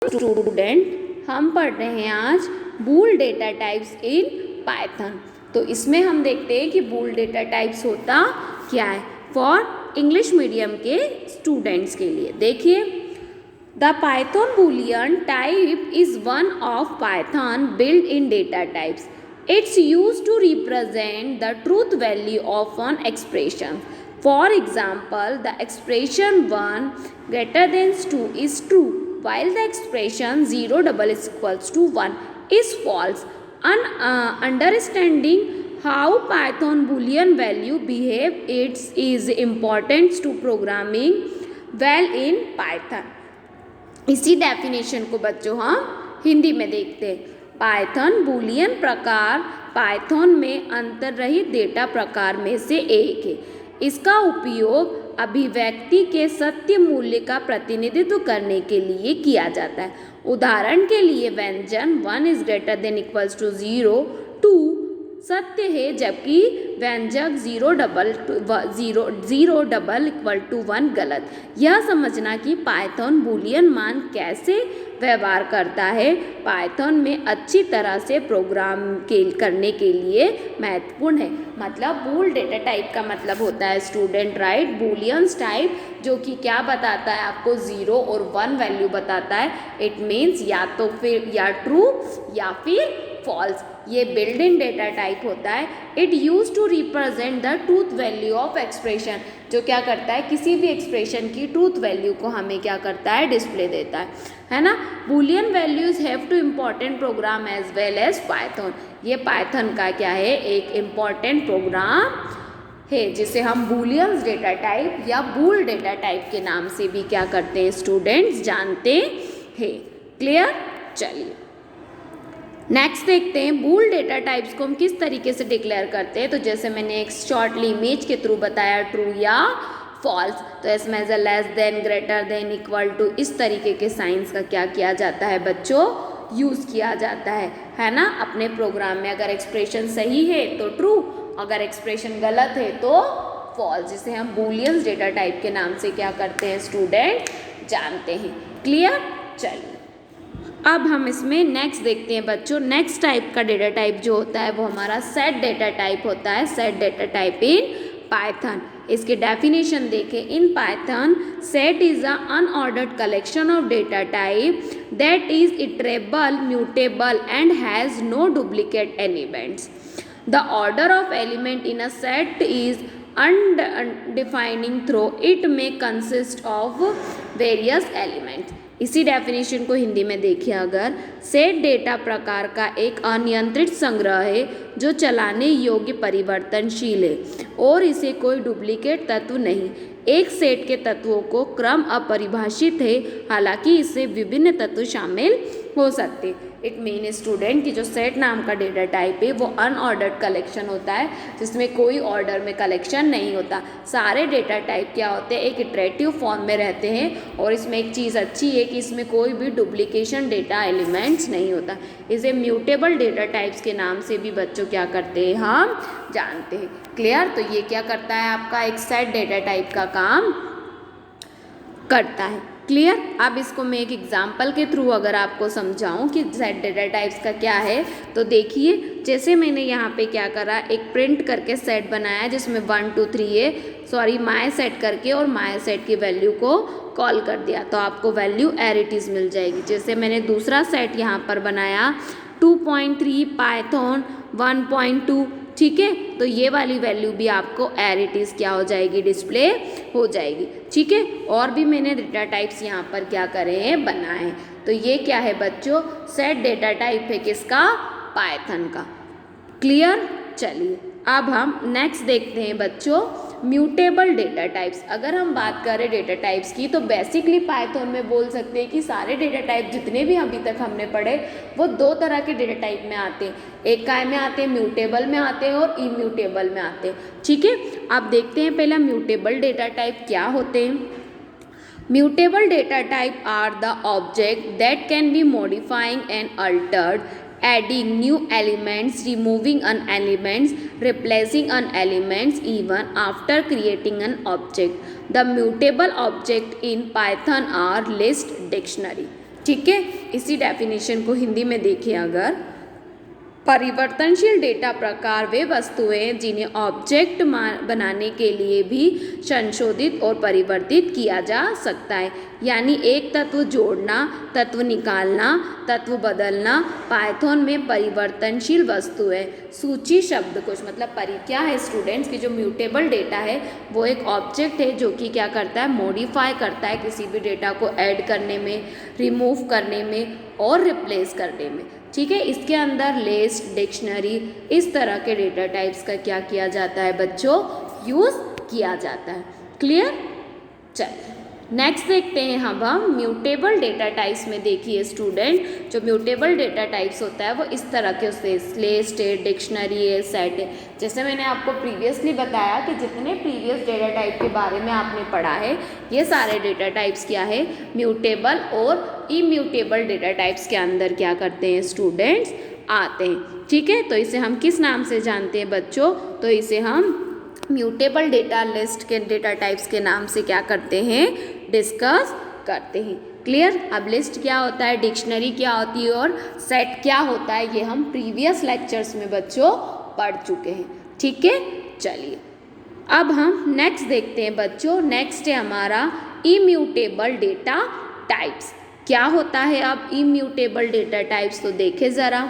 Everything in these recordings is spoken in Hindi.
स्टूडेंट, हम पढ़ रहे हैं आज बूल डेटा टाइप्स इन पाइथन। तो इसमें हम देखते हैं कि बूल डेटा टाइप्स होता क्या है फॉर इंग्लिश मीडियम के स्टूडेंट्स के लिए। देखिए, the Python Boolean type is one of Python build in data types. It's used to represent the truth value of an expression. For example, the expression 1 greater than 2 is true, while the expression 0 double is equals to 1 is false. Understanding how Python Boolean value behave it is important to programming well in Python. इसी डेफिनेशन को बच्चों हम हिंदी में देखते हैं। पाइथन बूलियन प्रकार पाइथन में अंतर्निहित डेटा प्रकार में से एक है। इसका उपयोग अभिव्यक्ति के सत्य मूल्य का प्रतिनिधित्व करने के लिए किया जाता है। उदाहरण के लिए व्यंजन 1 is greater than equals to 0 2 सत्य है, जबकि व्यंजक 0 डबल इक्वल टू 1 गलत। यह समझना कि पाइथन बूलियन मान कैसे व्यवहार करता है पाइथन में अच्छी तरह से प्रोग्राम करने के लिए महत्वपूर्ण है। मतलब बूल डेटा टाइप का मतलब होता है स्टूडेंट राइट बूलियंस टाइप, जो कि क्या बताता है आपको 0 और 1 वैल्यू बताता है। इट मीन्स या तो फिर या ट्रू या फिर फॉल्स। ये बिल्ड इन डेटा टाइप होता है। It use to represent the truth value of expression, जो क्या करता है किसी भी एक्सप्रेशन की ट्रूथ वैल्यू को हमें क्या करता है डिस्प्ले देता है ना। Boolean values have two important program as well as Python. ये पाइथन का क्या है एक इम्पॉर्टेंट प्रोग्राम है, जिसे हम बूलियंस डेटा टाइप या बूल डेटा टाइप के नाम से भी क्या करते हैं स्टूडेंट्स जानते हैं। क्लियर? चलिए नेक्स्ट देखते हैं बूल डेटा टाइप्स को हम किस तरीके से डिक्लेयर करते हैं। तो जैसे मैंने एक शॉर्टली इमेज के थ्रू बताया ट्रू या फॉल्स, तो एस में less than greater than equal to इस तरीके के साइंस का क्या किया जाता है बच्चों यूज़ किया जाता है ना अपने प्रोग्राम में। अगर एक्सप्रेशन सही है तो ट्रू, अगर एक्सप्रेशन गलत है तो फॉल्स, जिसे हम बूलियंस डेटा टाइप के नाम से क्या करते हैं स्टूडेंट जानते हैं। क्लियर? चलिए अब हम इसमें नेक्स्ट देखते हैं बच्चों। नेक्स्ट टाइप का डेटा टाइप जो होता है वो हमारा सेट डेटा टाइप होता है। Set data type in Python. इसके डेफिनेशन देखें। In Python set is a unordered collection of data type that is iterable mutable and has no duplicate elements. The order of element in a set is undefining though it may consist of various elements. इसी डेफिनेशन को हिंदी में देखिए। अगर सेट डेटा प्रकार का एक अनियंत्रित संग्रह है जो चलाने योग्य परिवर्तनशील है और इसे कोई डुप्लीकेट तत्व नहीं। एक सेट के तत्वों को क्रम अपरिभाषित है, हालांकि इससे विभिन्न तत्व शामिल हो सकते। इट मीन स्टूडेंट की जो सेट नाम का डेटा टाइप है वो अनऑर्डर्ड कलेक्शन होता है, जिसमें कोई ऑर्डर में कलेक्शन नहीं होता। सारे डेटा टाइप क्या होते हैं एक इटरेटिव फॉर्म में रहते हैं, और इसमें एक चीज़ अच्छी है कि इसमें कोई भी डुप्लीकेशन डेटा एलिमेंट्स नहीं होता। इसे म्यूटेबल डेटा टाइप्स के नाम से भी बच्चों क्या करते हैं हम जानते हैं। क्लियर? तो ये क्या करता है आपका एक सेट डेटा टाइप का काम करता है। क्लियर? अब इसको मैं एक एग्जाम्पल के थ्रू अगर आपको समझाऊं कि सेट डेटा टाइप्स का क्या है, तो देखिए जैसे मैंने यहाँ पे क्या करा एक प्रिंट करके सेट बनाया जिसमें 1 2 3 है, सॉरी माय सेट करके और माय सेट की वैल्यू को कॉल कर दिया, तो आपको वैल्यू एरिटीज मिल जाएगी। जैसे मैंने दूसरा सेट यहाँ पर बनाया 2.3 पाइथन 1.2, ठीक है, तो ये वाली वैल्यू भी आपको एरिटीज क्या हो जाएगी डिस्प्ले हो जाएगी। ठीक है, और भी मैंने डेटा टाइप्स यहाँ पर क्या करे हैं बनाए हैं। तो ये क्या है बच्चों सेट डेटा टाइप है किसका पाइथन का। क्लियर? चलिए अब हम नेक्स्ट देखते हैं बच्चों म्यूटेबल डेटा टाइप्स। अगर हम बात करें डेटा टाइप्स की तो बेसिकली पाइथन में बोल सकते हैं कि सारे डेटा टाइप जितने भी अभी तक हमने पढ़े वो 2 तरह के डेटा टाइप में आते हैं। एक काय में आते हैं म्यूटेबल में आते हैं और इम्यूटेबल में आते हैं। ठीक है, अब देखते हैं पहला म्यूटेबल डेटा टाइप क्या होते हैं। Mutable data type are the object that can be modifying and altered, adding new elements, removing an elements, replacing an elements even after creating an object. The mutable object in Python are list, dictionary. ठीक है, इसी डेफिनेशन को हिंदी में देखिए अगर, परिवर्तनशील डेटा प्रकार वे वस्तुएं जिन्हें ऑब्जेक्ट बनाने के लिए भी संशोधित और परिवर्तित किया जा सकता है। यानी एक तत्व जोड़ना, तत्व निकालना, तत्व बदलना पाइथन में परिवर्तनशील वस्तुएं। सूची शब्दकोश मतलब क्या है स्टूडेंट्स कि जो म्यूटेबल डेटा है वो एक ऑब्जेक्ट है जो कि क्या करता है, मॉडिफाई करता है किसी भी डेटा को ऐड करने में, रिमूव करने में और रिप्लेस करने में। ठीक है, इसके अंदर लिस्ट, डिक्शनरी, इस तरह के डेटा टाइप्स का क्या किया जाता है बच्चों, यूज़ किया जाता है। क्लियर? चलिए नेक्स्ट देखते हैं हम म्यूटेबल डेटा टाइप्स में। देखिए स्टूडेंट, जो म्यूटेबल डेटा टाइप्स होता है वो इस तरह के होते हैं, लिस्ट है, डिक्शनरी है, सेट है। जैसे मैंने आपको प्रीवियसली बताया कि जितने प्रीवियस डेटा टाइप के बारे में आपने पढ़ा है ये सारे डेटा टाइप्स क्या है, म्यूटेबल और इम्यूटेबल डेटा टाइप्स के अंदर क्या करते हैं स्टूडेंट्स, आते हैं। ठीक है, तो इसे हम किस नाम से जानते हैं बच्चों, तो इसे हम म्यूटेबल डेटा लिस्ट के डेटा टाइप्स के नाम से क्या करते हैं, डिस्कस करते हैं। क्लियर? अब लिस्ट क्या होता है, डिक्शनरी क्या होती है और सेट क्या होता है, ये हम प्रीवियस लेक्चर्स में बच्चों पढ़ चुके हैं। ठीक है, चलिए अब हम नेक्स्ट देखते हैं बच्चों। नेक्स्ट है हमारा इम्यूटेबल डेटा टाइप्स। क्या होता है अब इम्यूटेबल डेटा टाइप्स, तो देखें ज़रा।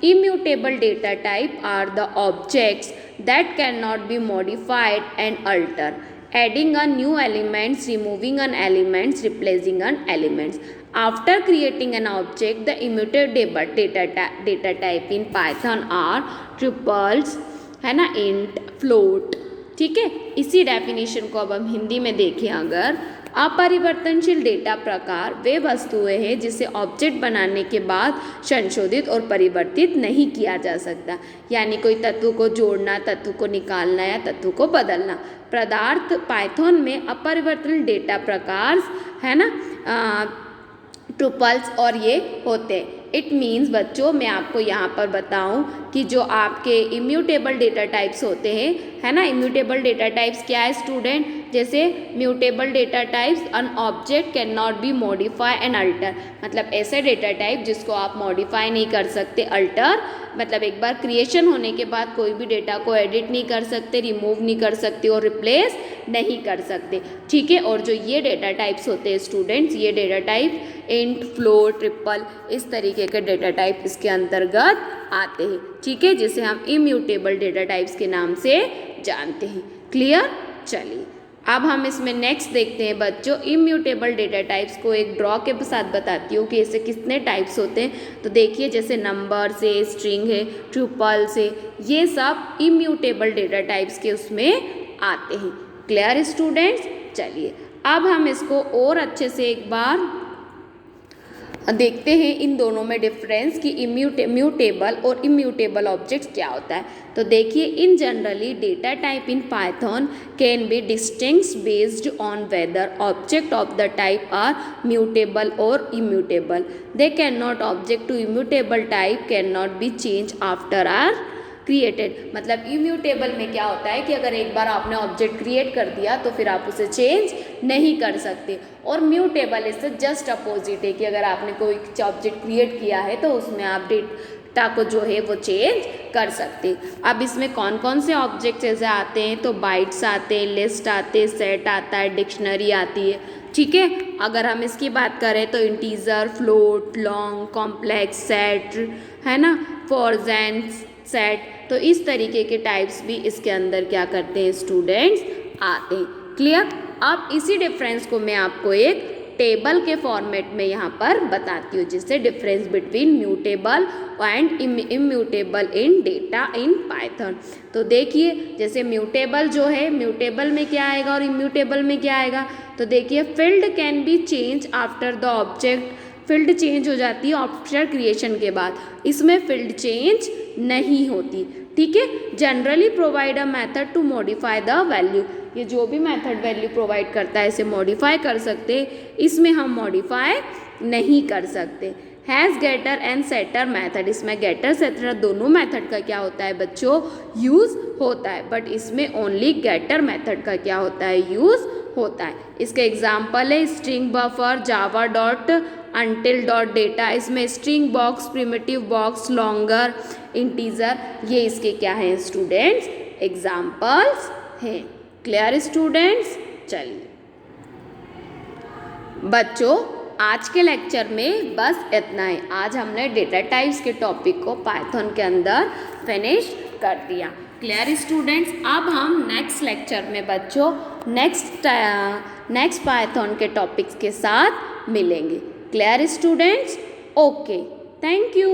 Immutable data type are the objects that cannot be modified and altered, adding a new elements, removing an elements, replacing an elements. After creating an object, the immutable data type in Python are triples, है ना, int, float। ठीक है, इसी डेफिनेशन को अब हम हिंदी में देखें अगर, अपरिवर्तनशील डेटा प्रकार वे वस्तुएं हैं जिसे ऑब्जेक्ट बनाने के बाद संशोधित और परिवर्तित नहीं किया जा सकता। यानी कोई तत्व को जोड़ना, तत्व को निकालना या तत्व को बदलना। पदार्थ पाइथन में अपरिवर्तनशील डेटा प्रकार है ना, ट्रुपल्स और ये होते हैं। इट मीन्स बच्चों, मैं आपको यहाँ पर बताऊँ कि जो आपके इम्यूटेबल डेटा टाइप्स होते हैं, है ना, इम्यूटेबल डेटा टाइप्स क्या है स्टूडेंट, जैसे mutable data types, an object can not be modify and alter, मतलब ऐसे डेटा टाइप जिसको आप मॉडिफाई नहीं कर सकते, अल्टर मतलब एक बार क्रिएशन होने के बाद कोई भी डेटा को एडिट नहीं कर सकते, रिमूव नहीं कर सकते और रिप्लेस नहीं कर सकते। ठीक है, और जो ये डेटा टाइप्स होते हैं स्टूडेंट्स, ये data type int, float, triple, इस तरीके के डेटा टाइप इसके अंतर्गत आते हैं। ठीक है, जिसे हम इम्यूटेबल डेटा टाइप्स के नाम से जानते हैं। क्लियर? चलिए अब हम इसमें नेक्स्ट देखते हैं बच्चों। इम्यूटेबल डेटा टाइप्स को एक ड्रॉ के साथ बताती हूँ कि ऐसे कितने टाइप्स होते हैं। तो देखिए, जैसे नंबर से, स्ट्रिंग है, ट्यूपल से, ये सब इम्यूटेबल डेटा टाइप्स के उसमें आते हैं। Clear students? चलिए अब हम इसको और अच्छे से एक बार देखते हैं इन दोनों में डिफरेंस कि म्यूटेबल और इम्यूटेबल ऑब्जेक्ट्स क्या होता है। तो देखिए, in generally data type in Python can be distinguished based on whether object of the type are mutable और immutable. They cannot object to immutable type cannot be change after are created. मतलब इम्यूटेबल में क्या होता है कि अगर एक बार आपने ऑब्जेक्ट क्रिएट कर दिया तो फिर आप उसे चेंज नहीं कर सकते, और म्यूटेबल इससे जस्ट अपोजिट है कि अगर आपने कोई ऑब्जेक्ट क्रिएट किया है तो उसमें आप डेटा को जो है वो चेंज कर सकते। अब इसमें कौन कौन से ऑब्जेक्ट्स ऐसे आते हैं, तो बाइट्स आते हैं, लिस्ट आते हैं, सेट आता है, डिक्शनरी आती है। ठीक है, अगर हम इसकी बात करें तो integer, float, long, complex, set, है ना, फॉर्जेंस, सेट, तो इस तरीके के टाइप्स भी इसके अंदर क्या करते हैं स्टूडेंट्स, आते हैं। क्लियर? अब इसी डिफरेंस को मैं आपको एक टेबल के फॉर्मेट में यहाँ पर बताती हूँ, जिससे difference between mutable and immutable in data in Python. तो देखिए, जैसे म्यूटेबल जो है, म्यूटेबल में क्या आएगा और इम्यूटेबल में क्या आएगा। तो देखिए, field can be change after the object, field change हो जाती है आफ्टर क्रिएशन के बाद, इसमें फील्ड चेंज नहीं होती। ठीक है, generally provide a method to modify the value, ये जो भी मेथड वैल्यू प्रोवाइड करता है इसे मॉडिफाई कर सकते, इसमें हम मॉडिफाई नहीं कर सकते। Has getter and setter method, इसमें गेटर सेटर दोनों मेथड का क्या होता है बच्चों, यूज़ होता है, बट इसमें ओनली गेटर मेथड का क्या होता है, यूज़ होता है। इसके एग्जाम्पल है string buffer, Java dot until dot data, इसमें string box, primitive box, longer, integer, ये इसके क्या हैं स्टूडेंट्स एग्जाम्पल्स हैं। Clear students? चलिए बच्चों आज के लेक्चर में बस इतना ही। आज हमने डेटा टाइप्स के टॉपिक को पाइथन के अंदर फिनिश कर दिया। Clear students? अब हम नेक्स्ट लेक्चर में बच्चों नेक्स्ट पाइथन के टॉपिक्स के साथ मिलेंगे। Clear students? Okay, thank you.